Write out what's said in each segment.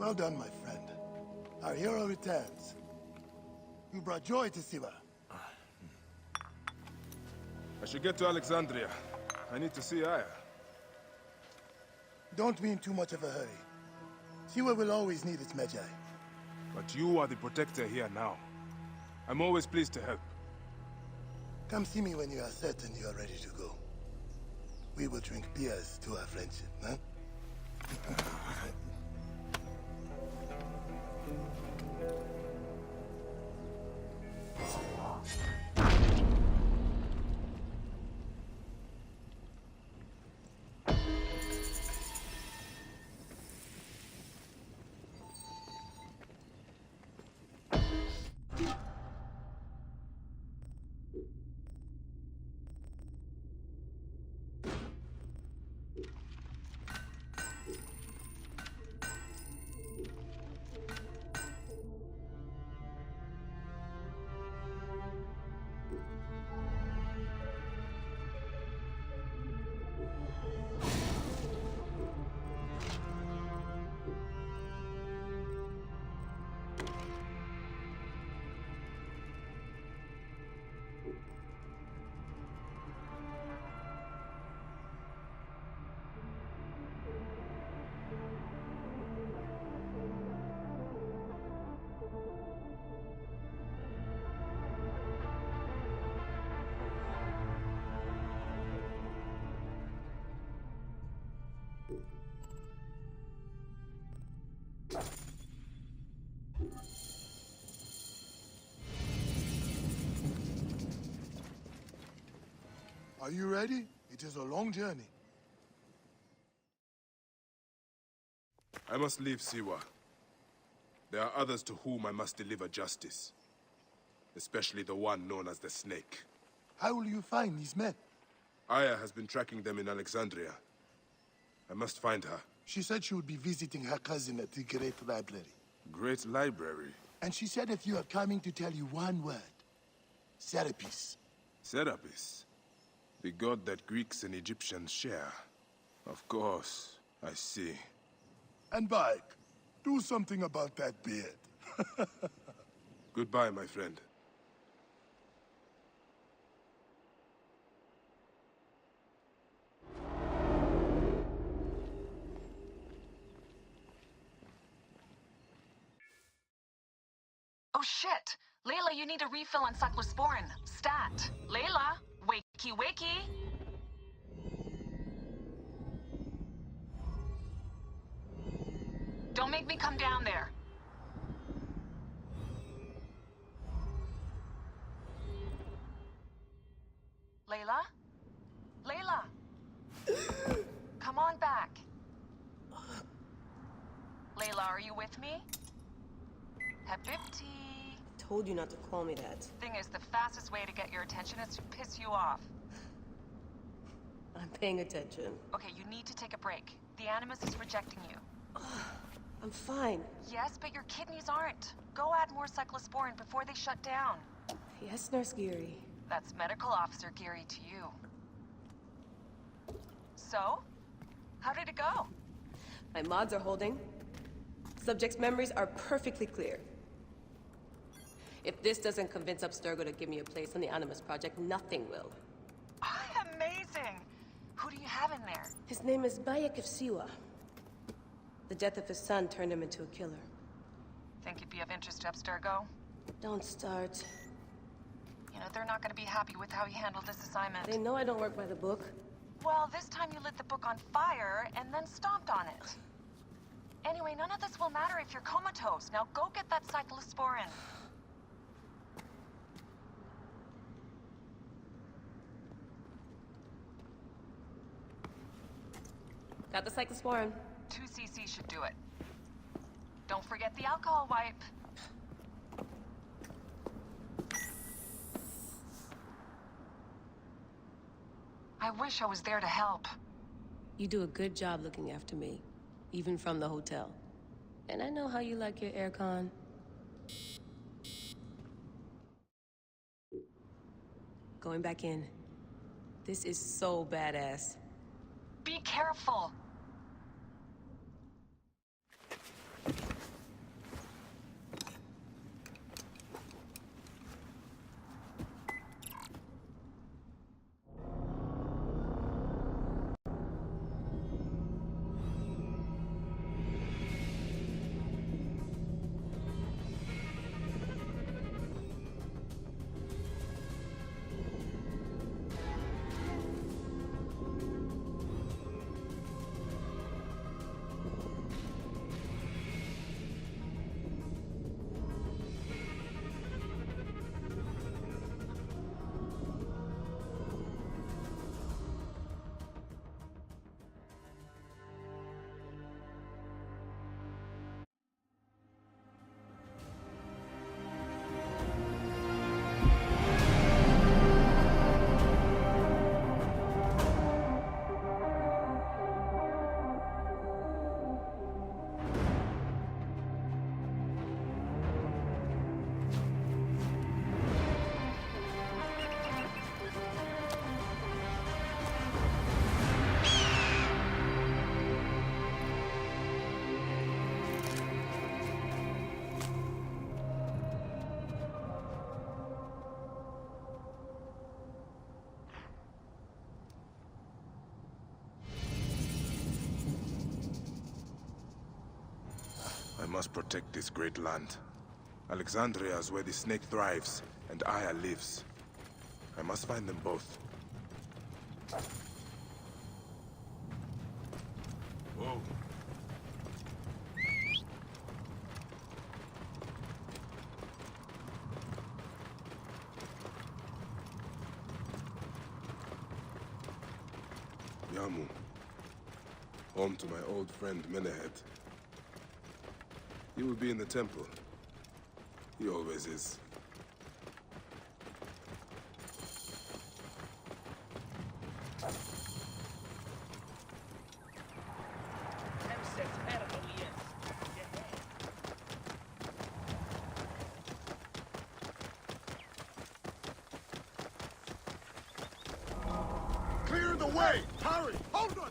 Well done, my friend. Our hero returns. You brought joy to Siwa. I should get to Alexandria. I need to see Aya. Don't be in too much of a hurry. Siwa will always need its Magi. But you are the protector here now. I'm always pleased to help. Come see me when you are certain you are ready to go. We will drink beers to our friendship, huh? Are you ready? It is a long journey. I must leave Siwa. There are others to whom I must deliver justice. Especially the one known as the Snake. How will you find these men? Aya has been tracking them in Alexandria. I must find her. She said she would be visiting her cousin at the Great Library. Great Library? And she said if you are coming to tell you one word. Serapis. Serapis? The god that Greeks and Egyptians share. Of course, I see. And Bike, do something about that beard. Goodbye, my friend. Oh shit! Layla, you need a refill on cyclosporin. Stat. Layla, wakey wakey! Don't make me come down there. Layla? Layla! Come on back. Layla, are you with me? Habibti. Told you not to call me that. Thing is, the fastest way to get your attention is to piss you off. I'm paying attention. Okay, you need to take a break. The Animus is rejecting you. I'm fine. Yes, but your kidneys aren't. Go add more cyclosporin before they shut down. Yes, Nurse Geary. That's Medical Officer Geary to you. So? How did it go? My mods are holding. Subject's memories are perfectly clear. If this doesn't convince Abstergo to give me a place on the Animus Project, nothing will. Amazing! Who do you have in there? His name is Bayek of Siwa. The death of his son turned him into a killer. Think he'd be of interest to Abstergo? Don't start. You know, they're not gonna be happy with how he handled this assignment. They know I don't work by the book. Well, this time you lit the book on fire and then stomped on it. Anyway, none of this will matter if you're comatose. Now go get that cyclosporin. Got the cyclosporin. 2 cc should do it. Don't forget the alcohol wipe. I wish I was there to help. You do a good job looking after me, even from the hotel. And I know how you like your aircon. Going back in. This is so badass. Be careful. must protect this great land. Alexandria is where the snake thrives, and Aya lives. I must find them both. Whoa. Yamu. Home to my old friend Menehet. He will be in the temple. He always is. Clear the way! Hurry! Hold on!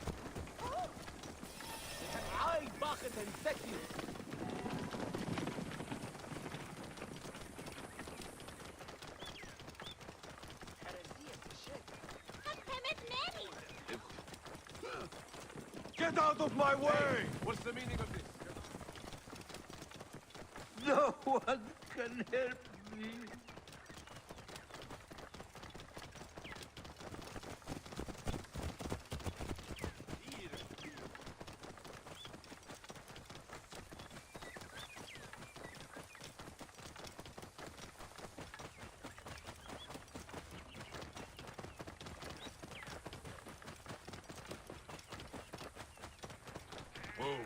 Get out of my way! What's the meaning of this? No one can help me. Whoa.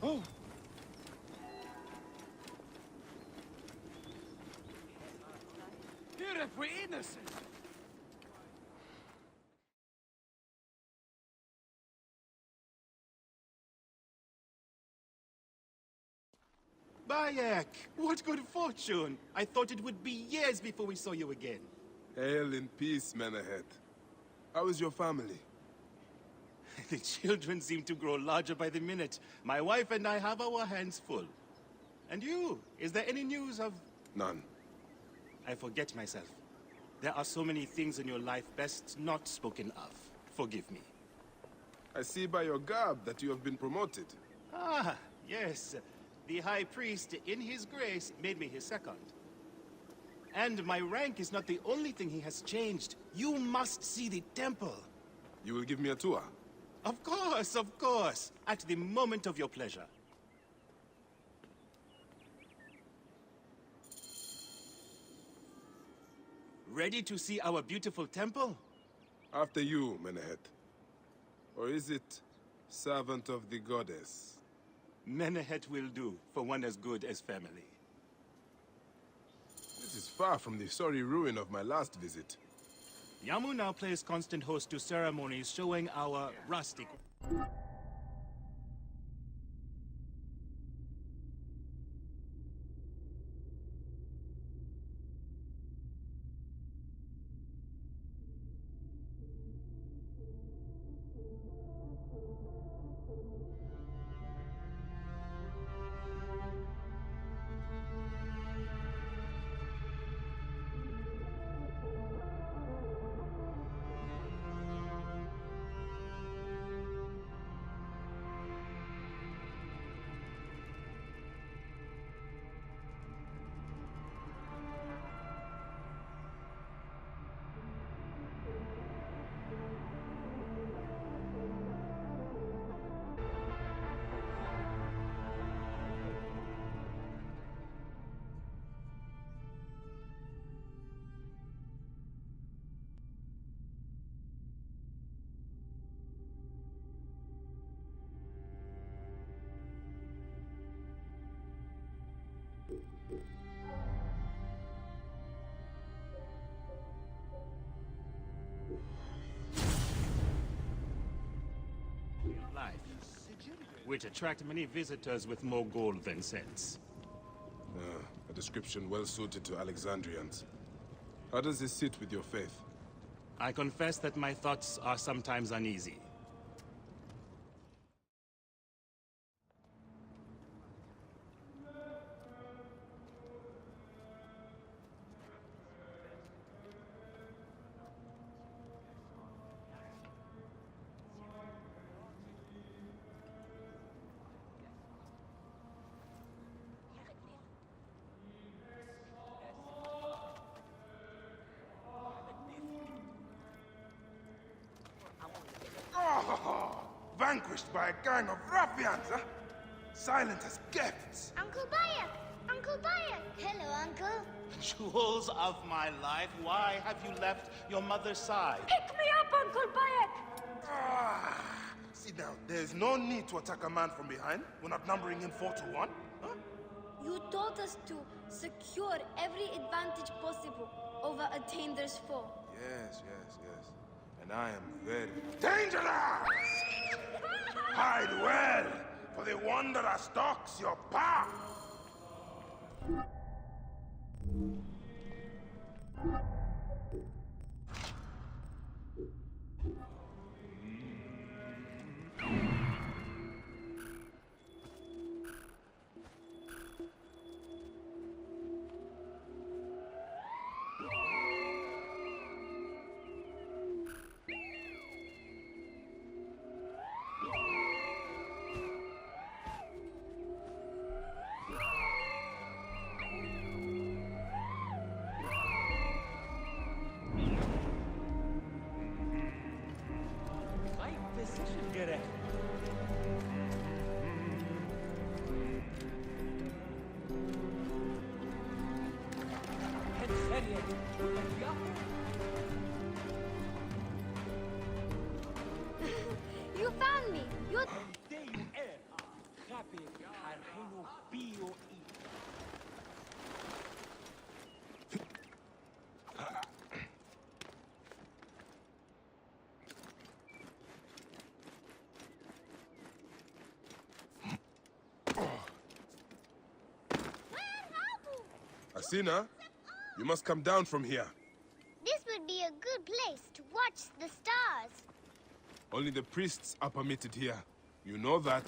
Oh! Here if we're innocent. Bayek, what good fortune! I thought it would be years before we saw you again. Hail in peace, Menehet. How is your family? The children seem to grow larger by the minute. My wife and I have our hands full. And you, is there any news of... None. I forget myself. There are so many things in your life best not spoken of. Forgive me. I see by your garb that you have been promoted. Ah, yes. The High Priest, in his grace, made me his second. And my rank is not the only thing he has changed. You must see the temple. You will give me a tour? Of course. At the moment of your pleasure. Ready to see our beautiful temple? After you, Menehet. Or is it servant of the goddess? Menehet will do, for one as good as family. This is far from the sorry ruin of my last visit. Yamu now plays constant host to ceremonies showing our rustic... life, which attract many visitors with more gold than sense. A description well suited to Alexandrians. How does this sit with your faith? I confess that my thoughts are sometimes uneasy. Vanquished by a gang of ruffians, huh? Silent as gifts. Uncle Bayek! Uncle Bayek! Hello, Uncle. Jewels of my life, why have you left your mother's side? Pick me up, Uncle Bayek! Sit down. There's no need to attack a man from behind. We're not numbering him 4 to 1. Huh? You taught us to secure every advantage possible over a Tander's foe. Yes. And I am very dangerous! Hide well, for the wanderer stalks your path! You found me! You're... Asina, you must come down from here. This would be a good place to watch the stars. Only the priests are permitted here. You know that.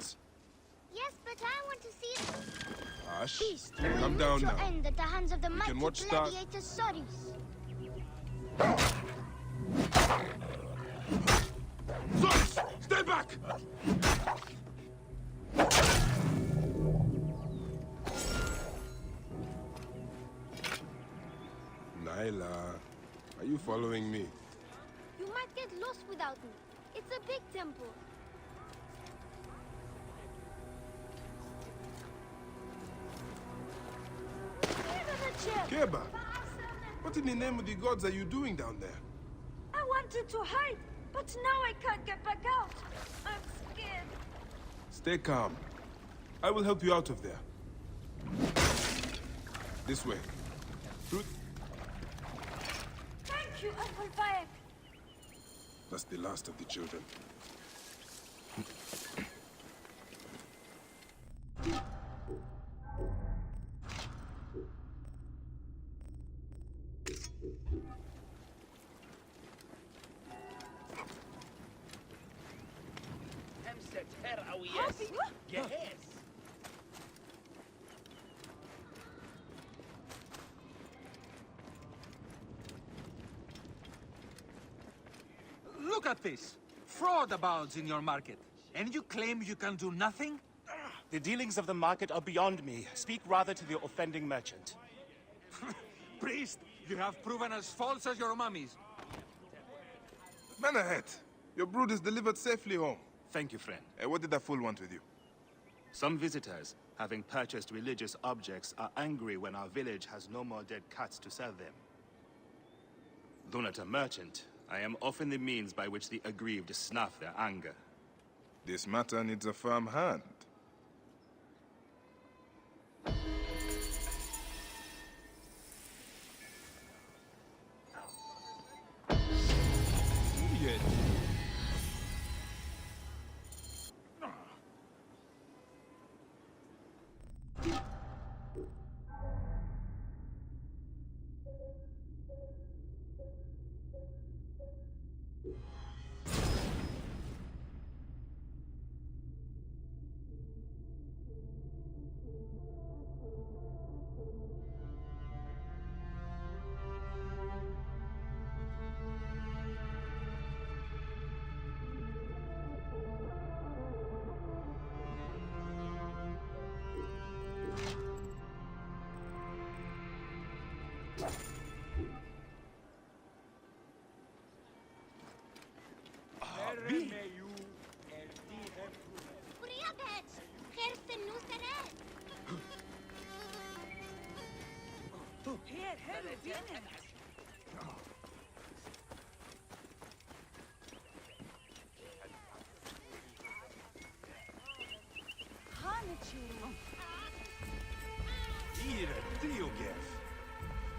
Yes, but I want to see the Ash, beast. come Will down meet your now. end at the hands of the We mighty can watch stars. gladiator Sorius. Zoris, stay back! Nyla, are you following me? You might get lost without me. It's a big temple. Keba, what in the name of the gods are you doing down there? I wanted to hide, but now I can't get back out. I'm scared. Stay calm. I will help you out of there. This way. Through... Thank you, Uncle Bayek. That's the last of the children. Yes. Look at this. Fraud abounds in your market. And you claim you can do nothing? The dealings of the market are beyond me. Speak rather to the offending merchant. Priest, you have proven as false as your mummies. Man ahead. Your brood is delivered safely home. Thank you, friend. What did that fool want with you? Some visitors, having purchased religious objects, are angry when our village has no more dead cats to sell them. Though not a merchant, I am often the means by which the aggrieved snuff their anger. This matter needs a firm hand. Idiot.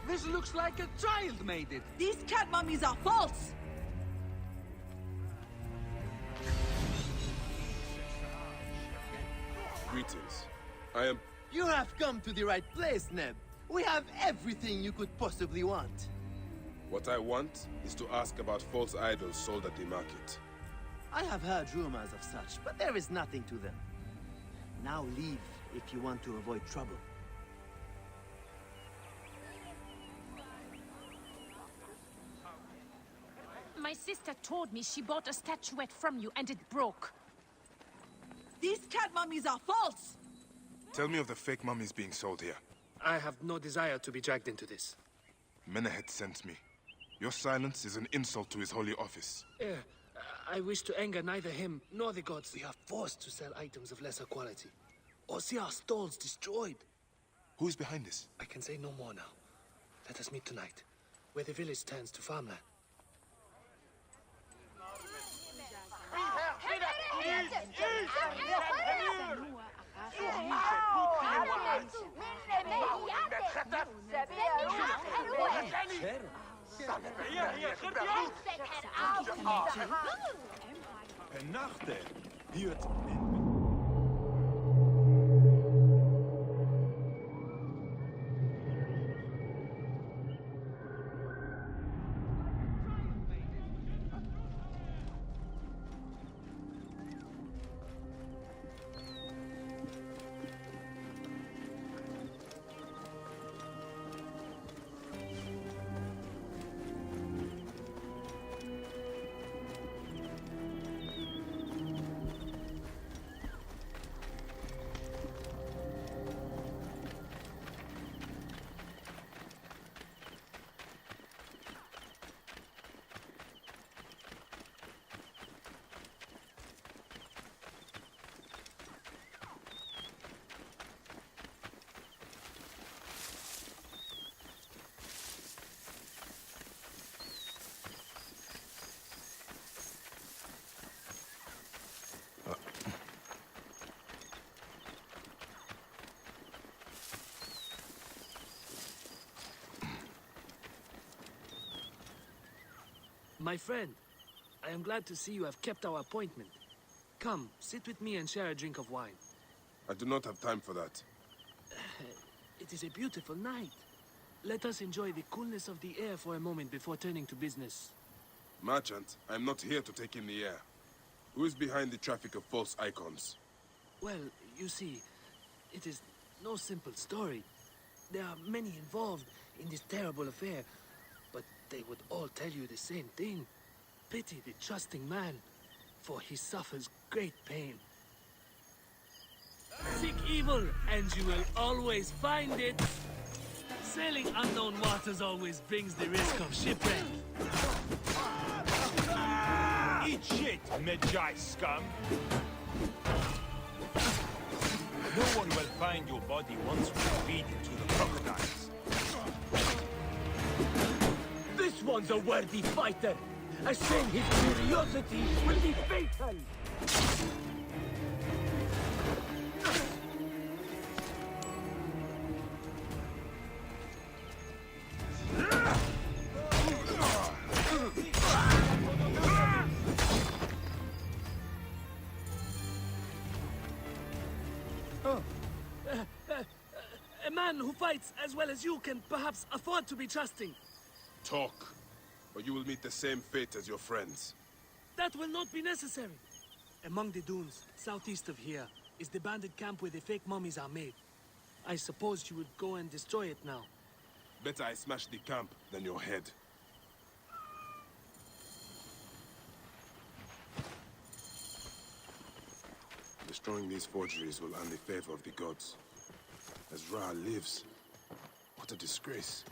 This looks like a child made it. These cat mummies are false! Greetings. I am... You have come to the right place, Neb. We have everything you could possibly want. What I want is to ask about false idols sold at the market. I have heard rumors of such, but there is nothing to them. Now leave if you want to avoid trouble. My sister told me she bought a statuette from you and it broke. These cat mummies are false! Tell me of the fake mummies being sold here. I have no desire to be dragged into this. Menehet sent me. Your silence is an insult to his holy office. I wish to anger neither him nor the gods. We are forced to sell items of lesser quality, or see our stalls destroyed. Who is behind this? I can say no more now. Let us meet tonight, where the village turns to farmland. My friend, I am glad to see you have kept our appointment. Come, sit with me and share a drink of wine. I do not have time for that. It is a beautiful night. Let us enjoy the coolness of the air for a moment before turning to business. Merchant, I am not here to take in the air. Who is behind the traffic of false icons? Well, you see, it is no simple story. There are many involved in this terrible affair, but they would all tell you the same thing. Pity the trusting man, for he suffers great pain. Seek evil, and you will always find it. Sailing unknown waters always brings the risk of shipwreck. Eat shit, Medjai scum! No one will find your body once we feed it to the crocodiles. This one's a worthy fighter! I say his curiosity will be fatal! A man who fights as well as you can perhaps afford to be trusting. Talk, or you will meet the same fate as your friends. That will not be necessary. Among the dunes, southeast of here, is the bandit camp where the fake mummies are made. I suppose you would go and destroy it now. Better I smash the camp than your head. Destroying these forgeries will earn the favor of the gods. As Ra lives, what a disgrace.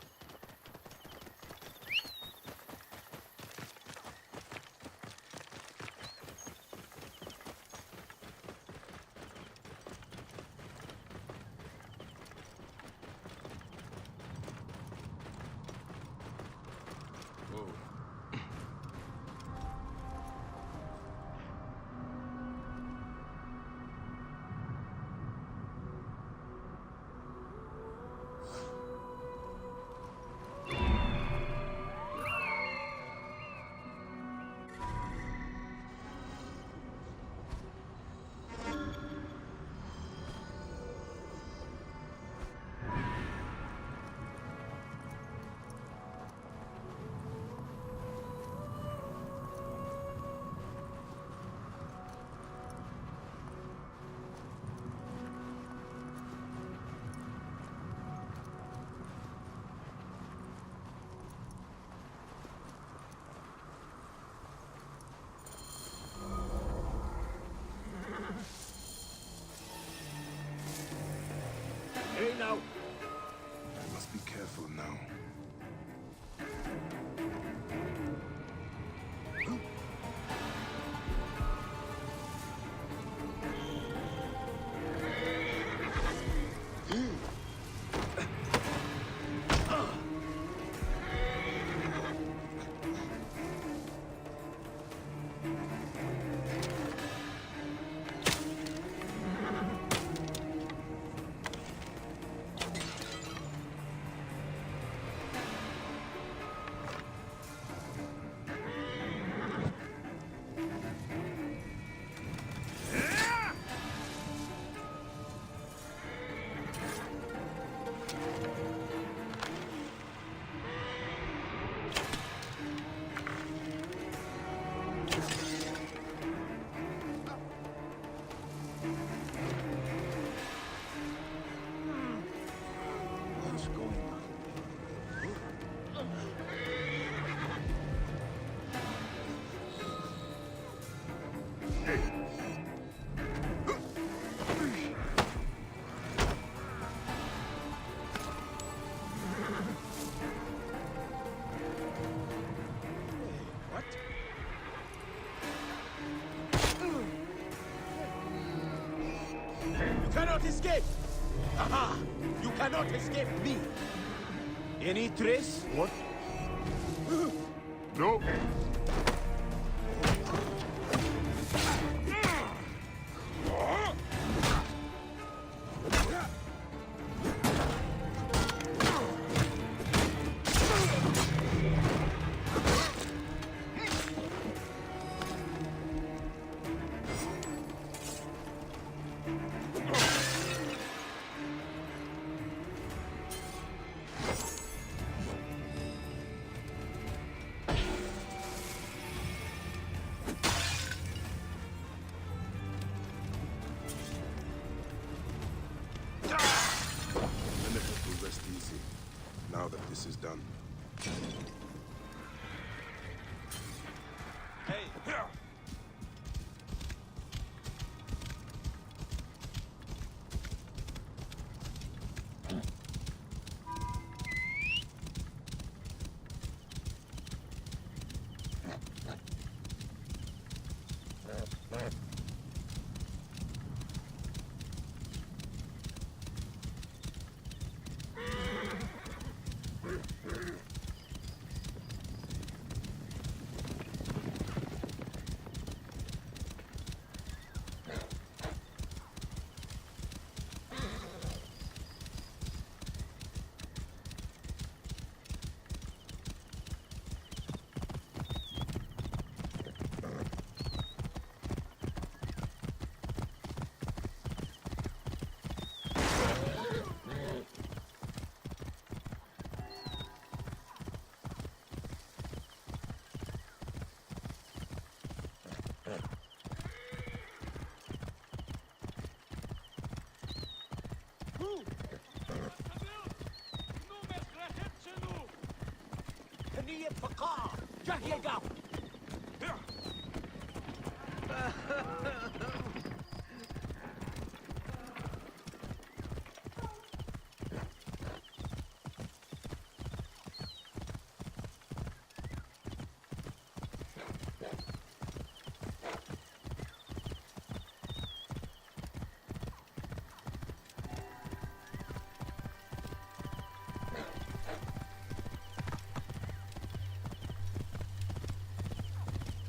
cannot escape! Aha! You cannot escape me! Any trace? What? No. Rest easy, now that this is done. Hey!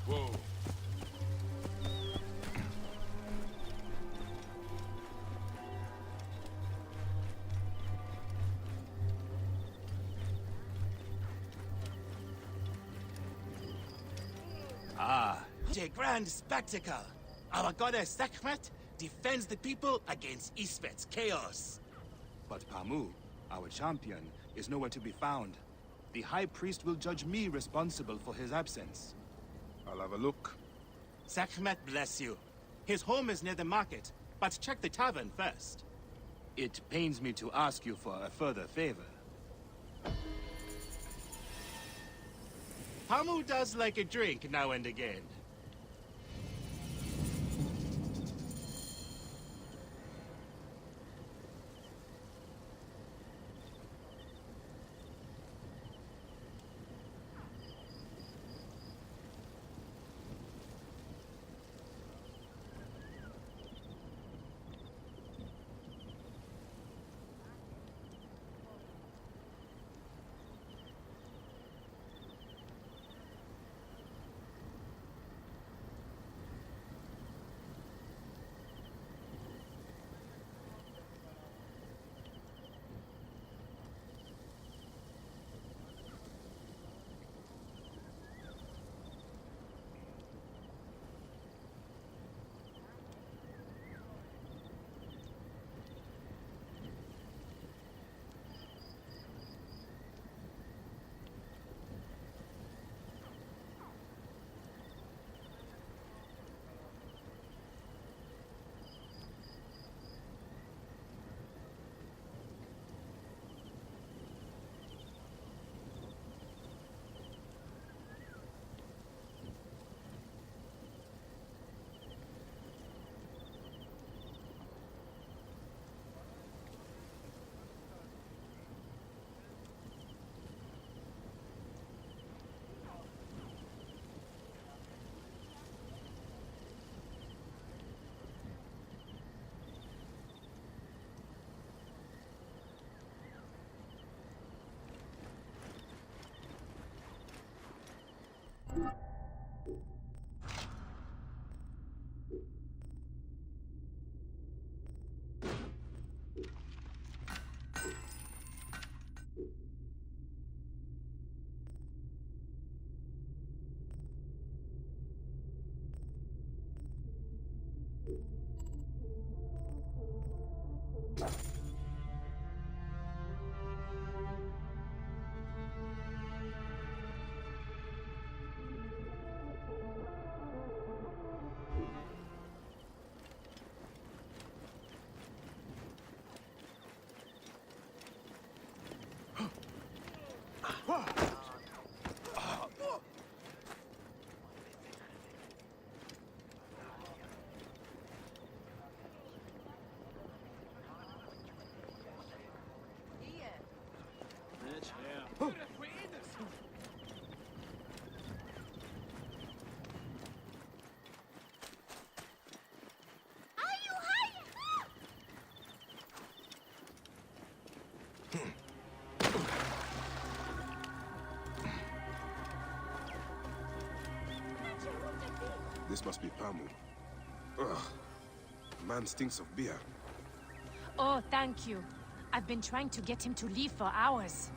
Whoa. A grand spectacle. Our goddess Sekhmet defends the people against Isfet's chaos. But Pamu, our champion, is nowhere to be found. The High Priest will judge me responsible for his absence. I'll have a look. Sekhmet bless you. His home is near the market, but check the tavern first. It pains me to ask you for a further favor. Pamu does like a drink now and again. This must be Pamu. Ugh. Man stinks of beer. Oh, thank you. I've been trying to get him to leave for hours.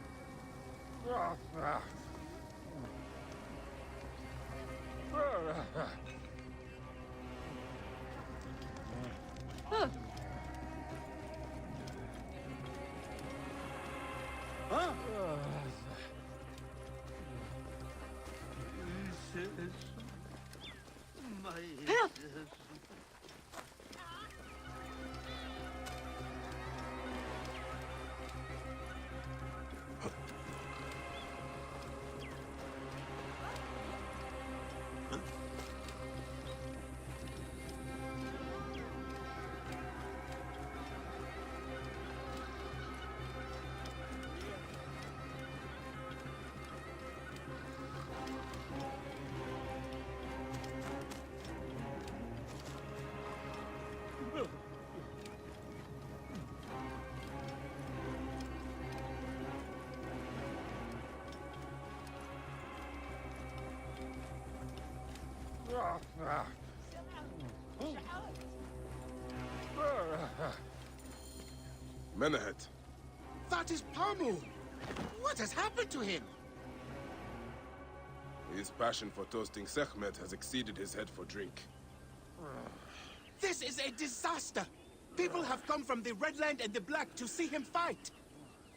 Menahet. That is Pamu! What has happened to him? His passion for toasting Sekhmet has exceeded his head for drink. This is a disaster! People have come from the Red Land and the Black to see him fight.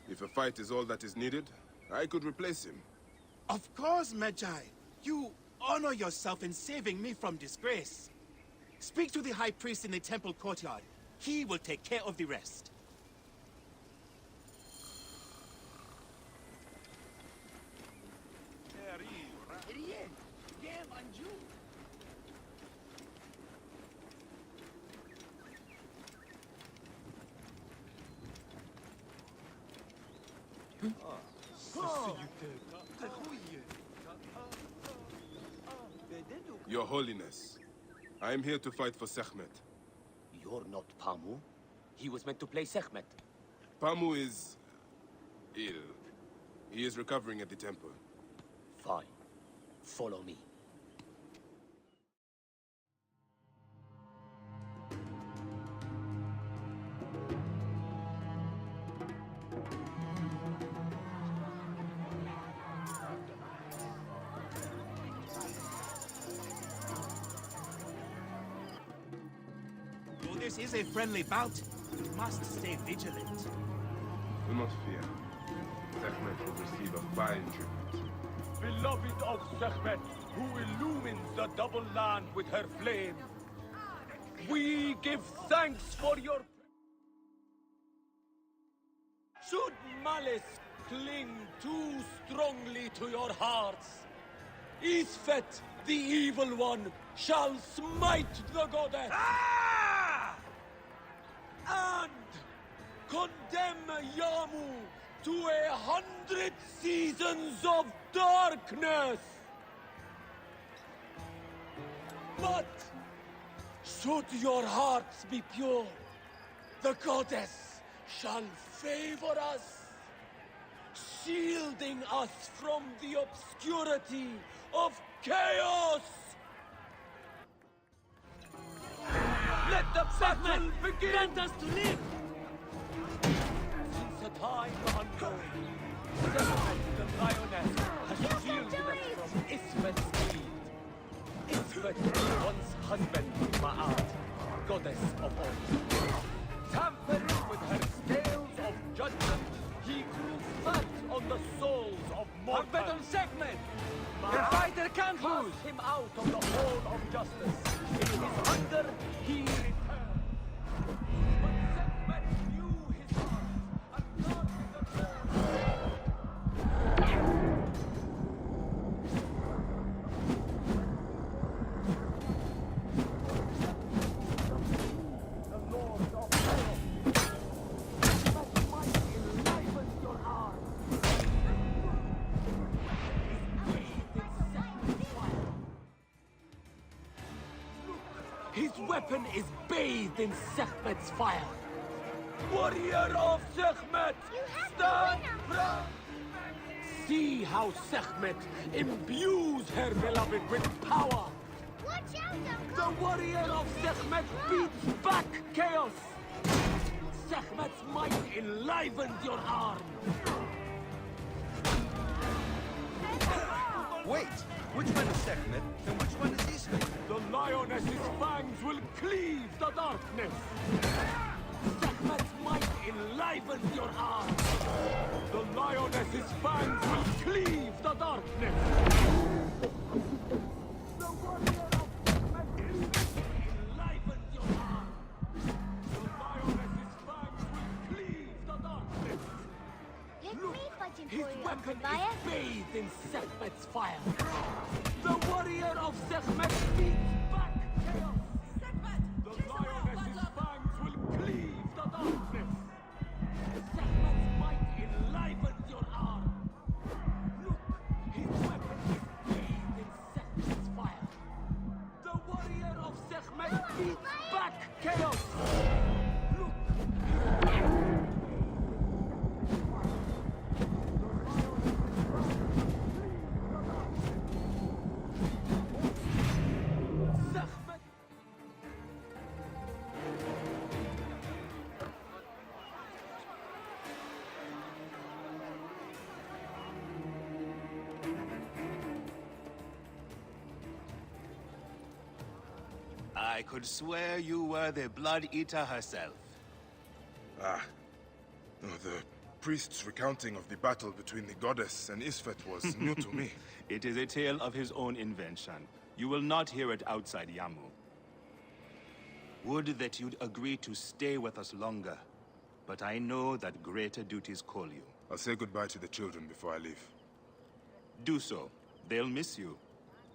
If a fight is all that is needed, I could replace him. Of course, Magi. You honor yourself in saving me from disgrace. Speak to the High Priest in the temple courtyard. He will take care of the rest. Your Holiness, I am here to fight for Sekhmet. You're not Pamu. He was meant to play Sekhmet. Pamu is ill. He is recovering at the temple. Fine. Follow me. Though this is a friendly bout, we must stay vigilant. Do not fear. Sekhmet will receive a fine tribute. Beloved of Sekhmet, who illumines the double land with her flame, we give thanks for your... Should malice cling too strongly to your hearts, Isfet, the evil one, shall smite the goddess! And condemn Yamu to 100 seasons of darkness! But should your hearts be pure, the goddess shall favor us, shielding us from the obscurity of chaos! Let the battle begin! Grant us to live! Since a time unknown, Sekhmet the lioness has shielded us from Isfet's greed. Isfet, once husband of Ma'at, goddess of all. Tampering with her scales of judgment, he grew fat on the souls of mortals. Arbeton Sekhmet! The fighter can't lose! Cast him out of the hall of justice. In his hunger, he returned. But Sekhmet knew his heart, and not with the His weapon is bathed in Sekhmet's fire. Warrior of Sekhmet, stand proud! See how Sekhmet imbues her beloved with power. Watch out, Uncle! The warrior of Sekhmet beats back chaos. Sekhmet's might enlivens your arm. Wait! Which one is Sekhmet and which one is Isfet? The lioness's fangs will cleave the darkness. Sekhmet's might enlivens your arm. The lioness's fangs will cleave the darkness. The warrior of Sekhmet enlivens your arm. The lioness's fangs will cleave the darkness. Let me fight him His for you, weapon Uncle Bayer. is bathed in Sekhmet's fire. The warrior of Sekhmet beats back chaos. Sekhmet! The Chase away our lioness's bad luck! fangs will cleave the darkness. Sekhmet's might enlivens your arm. Look, his weapon is bathed in Sekhmet's fire. The warrior of Sekhmet beats back chaos. I could swear you were the Blood Eater herself. Ah. No, the priest's recounting of the battle between the goddess and Isfet was new to me. It is a tale of his own invention. You will not hear it outside Yamu. Would that you'd agree to stay with us longer. But I know that greater duties call you. I'll say goodbye to the children before I leave. Do so. They'll miss you.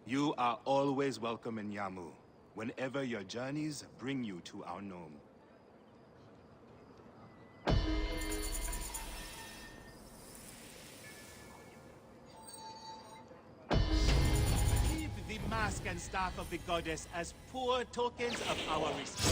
You are always welcome in Yamu, whenever your journeys bring you to our gnome. Keep the mask and staff of the goddess as poor tokens of our respect.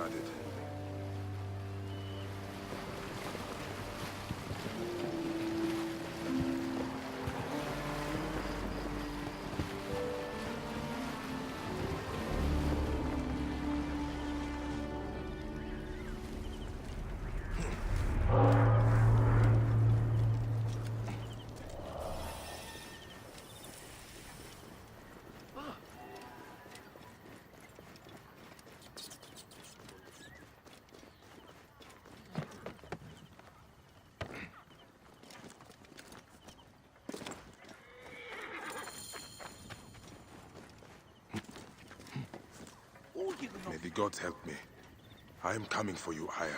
guarded. May the gods help me. I am coming for you, Aya.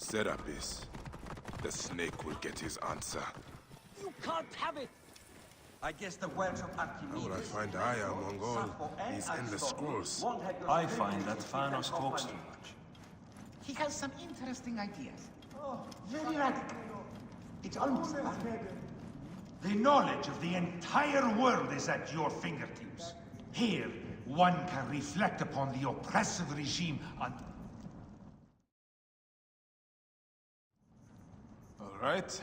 Serapis. The snake will get his answer. You can't have it! I guess the words of Archimedes... How will I find Aya among all these endless scrolls? I find that Thanos talks too much. He has some interesting ideas. Oh, very radical. It's almost fun. The knowledge of the entire world is at your fingertips. Here, one can reflect upon the oppressive regime on... All right.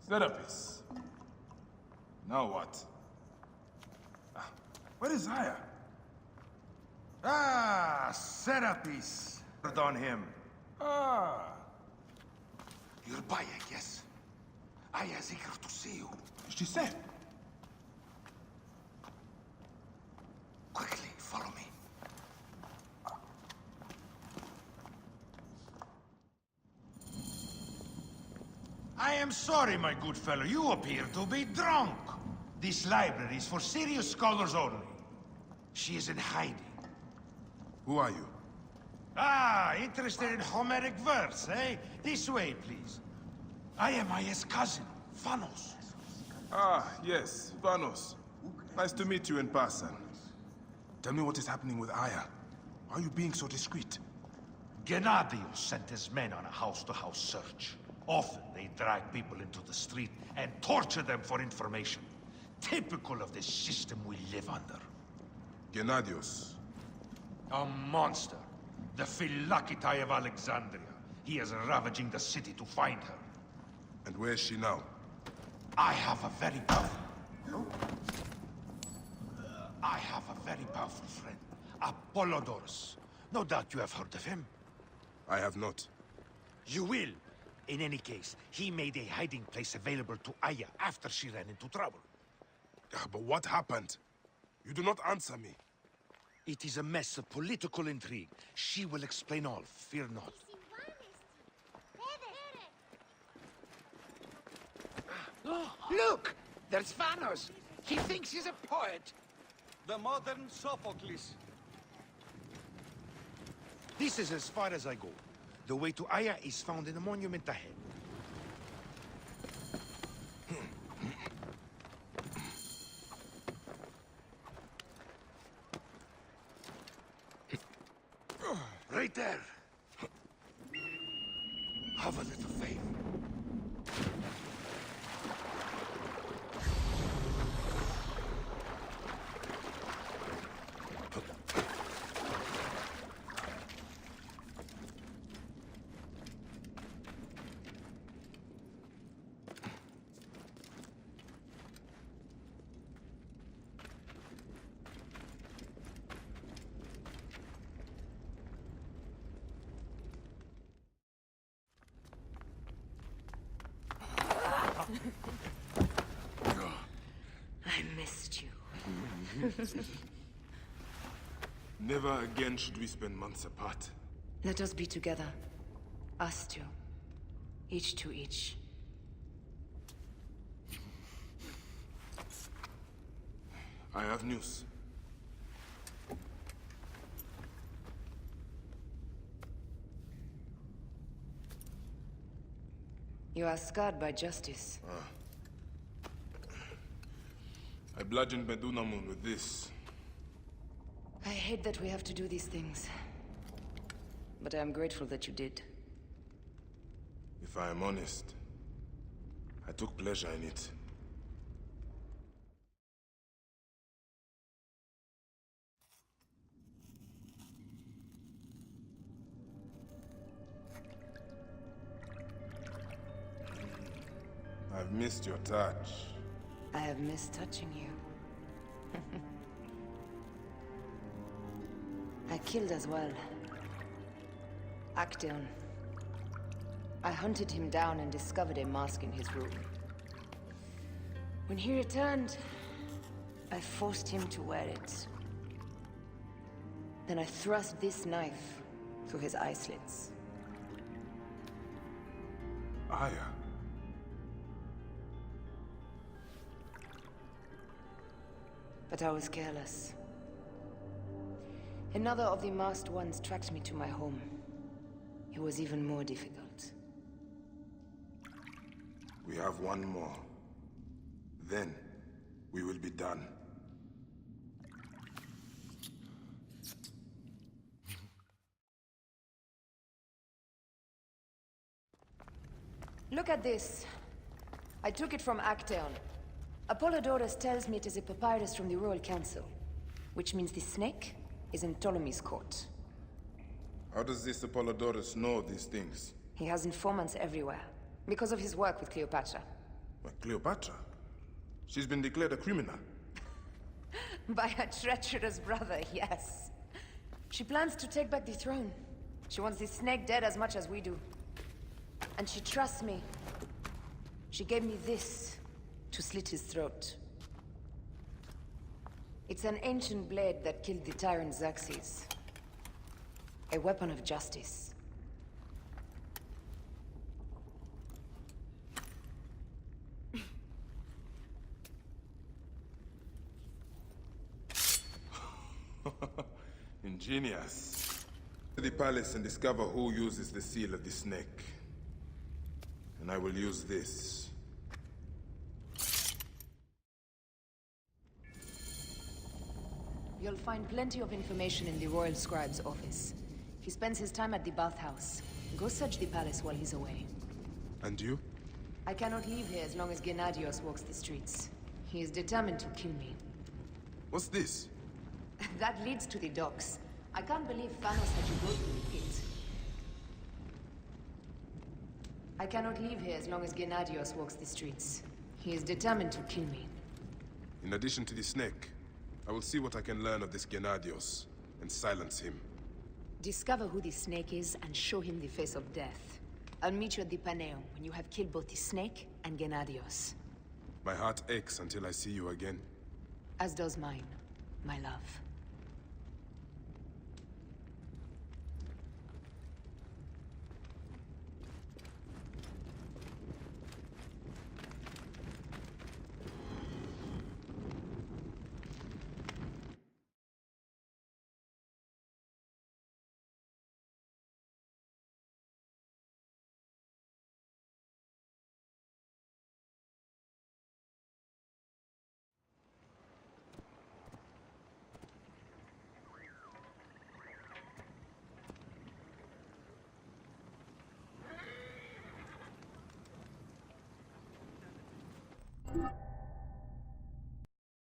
Serapis. Now what? Where is Aya? Ah, Serapis. On him. Ah. You're by, I guess. Aya's eager to see you. She said. Quickly, follow me. I am sorry, my good fellow. You appear to be drunk. This library is for serious scholars only. She is in hiding. Who are you? Ah, interested in Homeric verse, eh? This way, please. I am Aya's cousin, Thanos. Ah, yes, Vanos. Nice to meet you in person. Tell me what is happening with Aya. Why are you being so discreet? Gennadios sent his men on a house-to-house search. Often they drag people into the street and torture them for information. Typical of the system we live under. Gennadios. A monster. The Philakitae of Alexandria. He is ravaging the city to find her. And where is she now? I have a very powerful friend. Apollodorus. No doubt you have heard of him. I have not. You will. In any case, he made a hiding place available to Aya after she ran into trouble. But what happened? You do not answer me. It is a mess of political intrigue. She will explain all, fear not. Look! There's Vanos! He thinks he's a poet! The modern Sophocles. This is as far as I go. The way to Aya is found in the monument ahead. Right there. Have a little faith. I missed you. Never again should we spend months apart. Let us be together. Us two. Each to each. I have news. You are scarred by justice. I bludgeoned Medunamun with this. I hate that we have to do these things. But I am grateful that you did. If I am honest, I took pleasure in it. I've missed your touch. I have missed touching you. I killed as well. Actaeon. I hunted him down and discovered a mask in his room. When he returned, I forced him to wear it. Then I thrust this knife through his eye slits. Aya. But I was careless. Another of the masked ones tracked me to my home. It was even more difficult. We have one more. Then, we will be done. Look at this. I took it from Actaeon. Apollodorus tells me it is a papyrus from the Royal Council, which means the snake is in Ptolemy's court. How does this Apollodorus know these things? He has informants everywhere, because of his work with Cleopatra. But Cleopatra? She's been declared a criminal. By her treacherous brother, yes. She plans to take back the throne. She wants the snake dead as much as we do. And she trusts me. She gave me this to slit his throat. It's an ancient blade that killed the tyrant Xerxes. A weapon of justice. Ingenious. To the palace and discover who uses the seal of the snake. And I will use this. You'll find plenty of information in the Royal Scribe's office. He spends his time at the bathhouse. Go search the palace while he's away. And you? I cannot leave here as long as Gennadios walks the streets. He is determined to kill me. What's this? That leads to the docks. I can't believe Thanos had you go through the pit. I cannot leave here as long as Gennadios walks the streets. He is determined to kill me. In addition to the snake, I will see what I can learn of this Gennadios, and silence him. Discover who the snake is, and show him the face of death. I'll meet you at the Paneo, when you have killed both the snake and Gennadios. My heart aches until I see you again. As does mine. my love. you.